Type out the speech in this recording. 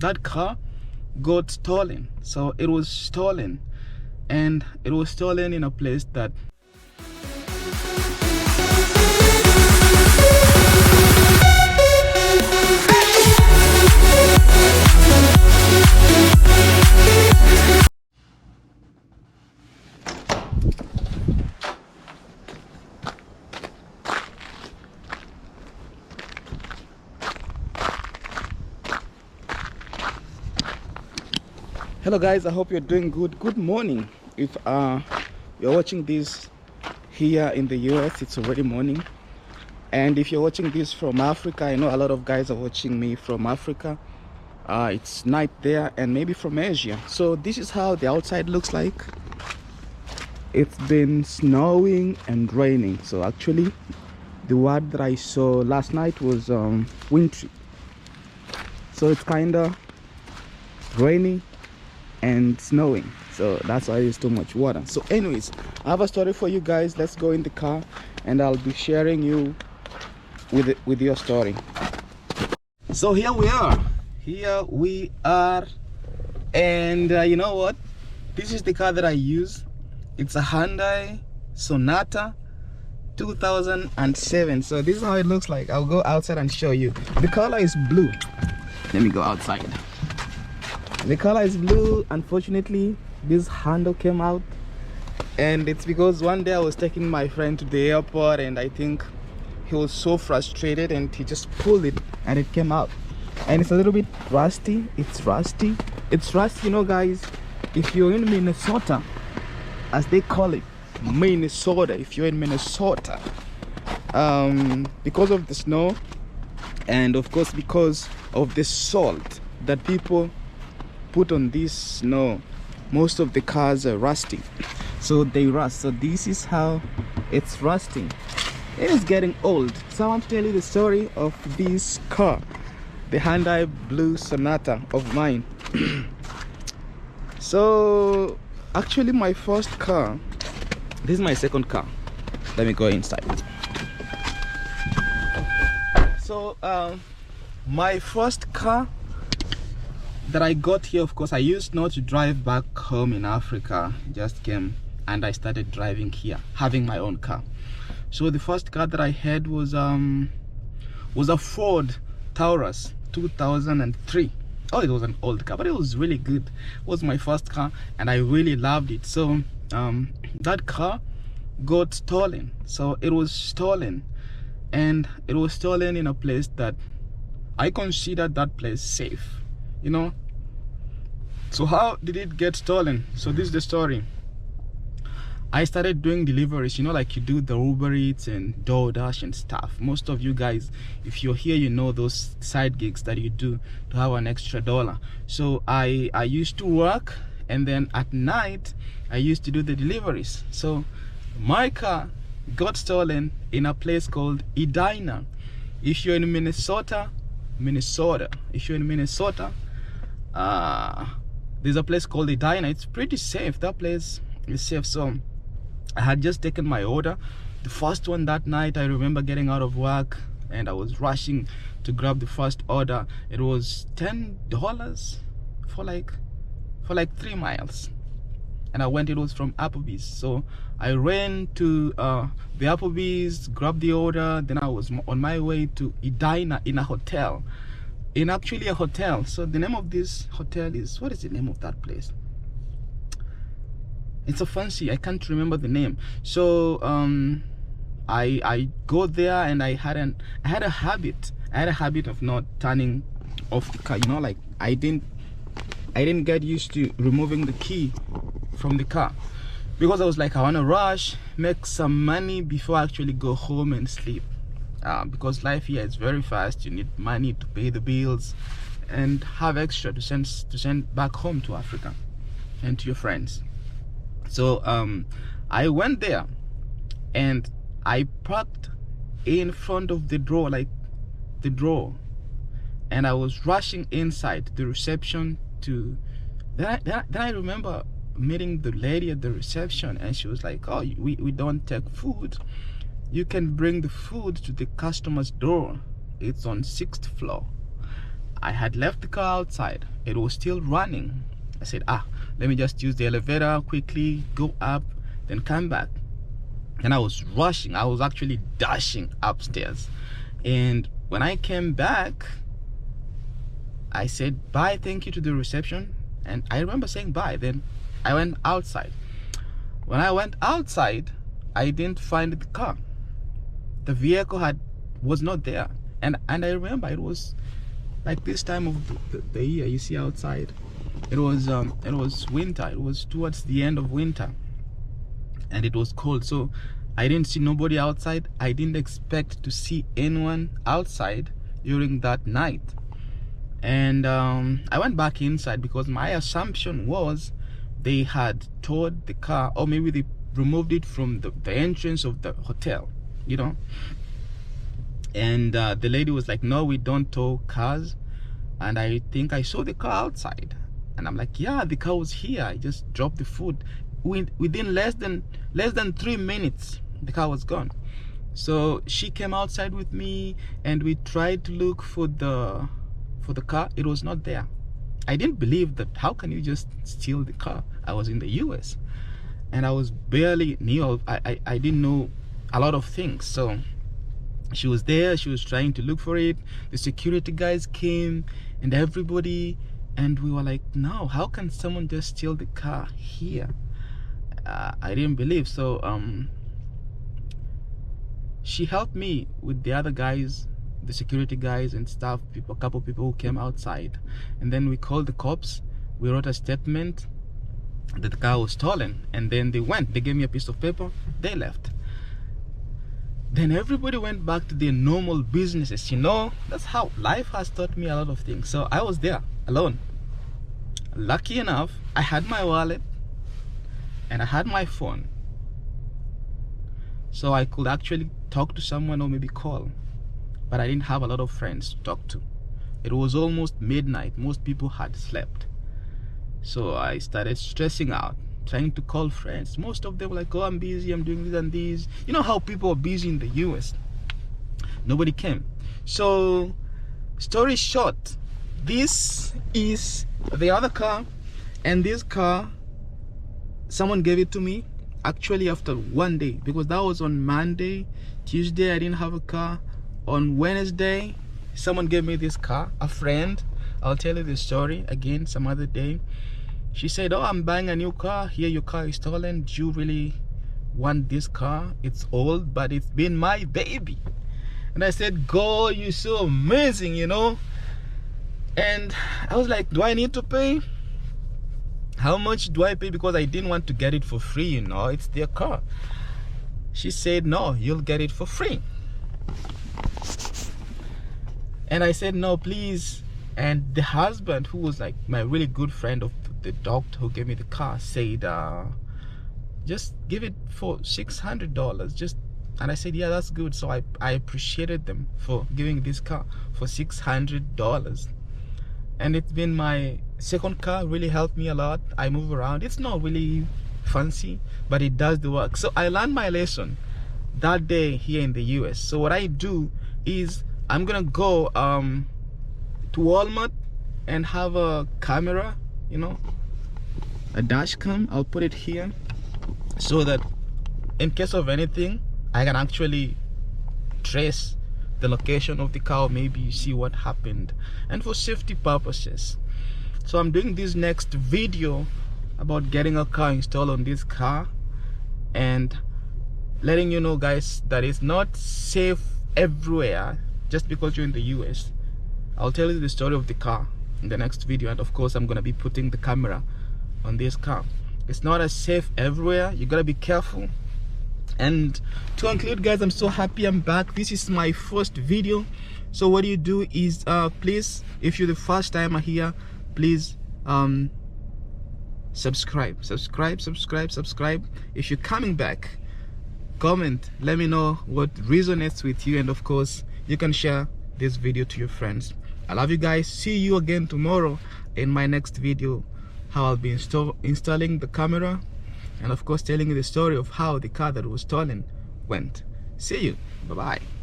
that car got stolen. So it was stolen, and it was stolen in a place that hello guys, I hope you're doing good morning. If you're watching this here in the US, it's already morning. And if you're watching this from Africa, I know a lot of guys are watching me from Africa. It's night there, and maybe from Asia. So this is how the outside looks like. It's been snowing and raining. So actually the word that I saw last night was wintry. So it's kind of rainy and snowing, so that's why there's too much water. So anyways, I have a story for you guys. Let's go in the car and I'll be sharing you with your story. So here we are, and you know what, this is the car that I use. It's a Hyundai Sonata 2007. So this is how it looks like. I'll go outside and show you. The color is blue. Let me go outside. The color is blue. Unfortunately, this handle came out, and it's because one day I was taking my friend to the airport, and I think he was so frustrated and he just pulled it and it came out, and it's a little bit rusty. It's rusty, you know guys. If you're in Minnesota, as they call it, Minnesota, if you're in Minnesota, because of the snow, and of course because of the salt that people put on this snow, most of the cars are rusting, so they rust. So this is how it's rusting. It is getting old. So I want to tell you the story of this car, the Hyundai Blue Sonata of mine. So actually my first car, this is my second car. Let me go inside. So my first car that I got here, of course, I used not to drive back home in Africa. Just came and I started driving here, having my own car. So the first car that I had was a Ford Taurus 2003. Oh, it was an old car, but it was really good. It was my first car and I really loved it. So that car got stolen. So it was stolen, and it was stolen in a place that I considered that place safe, you know. So how did it get stolen? So this is the story. I started doing deliveries, you know, like you do the Uber Eats and DoorDash and stuff. Most of you guys, if you're here, you know those side gigs that you do to have an extra dollar. So I used to work, and then at night I used to do the deliveries. So my car got stolen in a place called Edina. If you're in Minnesota, if you're in Minnesota, there's a place called Edina. It's pretty safe. That place is safe. So I had just taken my order, the first one that night. I remember getting out of work and I was rushing to grab the first order. It was $10 for like 3 miles, and I went. It was from Applebee's. So I ran to the Applebee's, grabbed the order, then I was on my way to Edina in a hotel. Actually a hotel. So the name of this hotel is, what is the name of that place? It's a fancy, I can't remember the name. So I go there, and I had a habit of not turning off the car, you know, like I didn't get used to removing the key from the car, because I was like, I want to rush, make some money before I actually go home and sleep. Because life here is very fast. You need money to pay the bills and have extra to send back home to Africa and to your friends. So I went there and I parked in front of the drawer, like the drawer, and I was rushing inside the reception to then I remember meeting the lady at the reception, and she was like, oh, we don't take food. You can bring the food to the customer's door. It's on 6th floor. I had left the car outside. It was still running. I said, let me just use the elevator quickly, go up, then come back. And I was rushing. I was actually dashing upstairs. And when I came back, I said bye, thank you to the reception. And I remember saying bye. Then I went outside. When I went outside, I didn't find the car. The vehicle was not there. And I remember it was like this time of the year. You see outside, it was winter. It was towards the end of winter, and it was cold. So I didn't see nobody outside. I didn't expect to see anyone outside during that night. And I went back inside because my assumption was they had towed the car, or maybe they removed it from the entrance of the hotel, you know. And the lady was like, no, we don't tow cars. And I think I saw the car outside, and I'm like, yeah, the car was here. I just dropped the food. Within less than 3 minutes, the car was gone. So she came outside with me, and we tried to look for the car. It was not there. I didn't believe that. How can you just steal the car? I was in the US, and I was barely new. I didn't know a lot of things. So she was there. She was trying to look for it. The security guys came and everybody, and we were like, no, how can someone just steal the car here? I didn't believe. So she helped me with the other guys, the security guys and stuff, a couple people who came outside. And then we called the cops. We wrote a statement that the car was stolen, and then they gave me a piece of paper, they left. Then everybody went back to their normal businesses. You know, that's how life has taught me a lot of things. So I was there alone. Lucky enough, I had my wallet and I had my phone, so I could actually talk to someone or maybe call. But I didn't have a lot of friends to talk to. It was almost midnight. Most people had slept. So I started stressing out, trying to call friends. Most of them were like, oh, I'm busy, I'm doing this and this. You know how people are busy in the US. Nobody came. So, story short, this is the other car. And this car, someone gave it to me actually after one day, because that was on Monday. Tuesday, I didn't have a car. On Wednesday, someone gave me this car, a friend. I'll tell you the story again some other day. She said, oh, I'm buying a new car. Here, your car is stolen. Do you really want this car? It's old, but it's been my baby. And I said, God, you're so amazing, you know. And I was like, do I need to pay? How much do I pay? Because I didn't want to get it for free, you know. It's their car. She said, no, you'll get it for free. And I said, no, please. And the husband, who was like my really good friend of the doctor who gave me the car, said, just give it for $600. And I said, yeah, that's good. So I appreciated them for giving this car for $600. And it's been my second car. Really helped me a lot. I move around. It's not really fancy, but it does the work. So I learned my lesson that day here in the US. So what I do is I'm gonna go to Walmart and have a camera, you know, a dash cam. I'll put it here so that in case of anything, I can actually trace the location of the car, maybe see what happened, and for safety purposes. So I'm doing this next video about getting a car installed on this car and letting you know, guys, that it's not safe everywhere just because you're in the US. I'll tell you the story of the car in the next video, and of course I'm gonna be putting the camera on this car. It's not as safe everywhere. You gotta be careful. And to conclude, guys, I'm so happy I'm back. This is my first video. So what you do is please, if you're the first timer here, please subscribe. If you're coming back, comment, let me know what resonates with you, and of course you can share this video to your friends. I love you guys. See you again tomorrow in my next video, how I'll be installing the camera, and of course telling you the story of how the car that was stolen went. See you. Bye bye.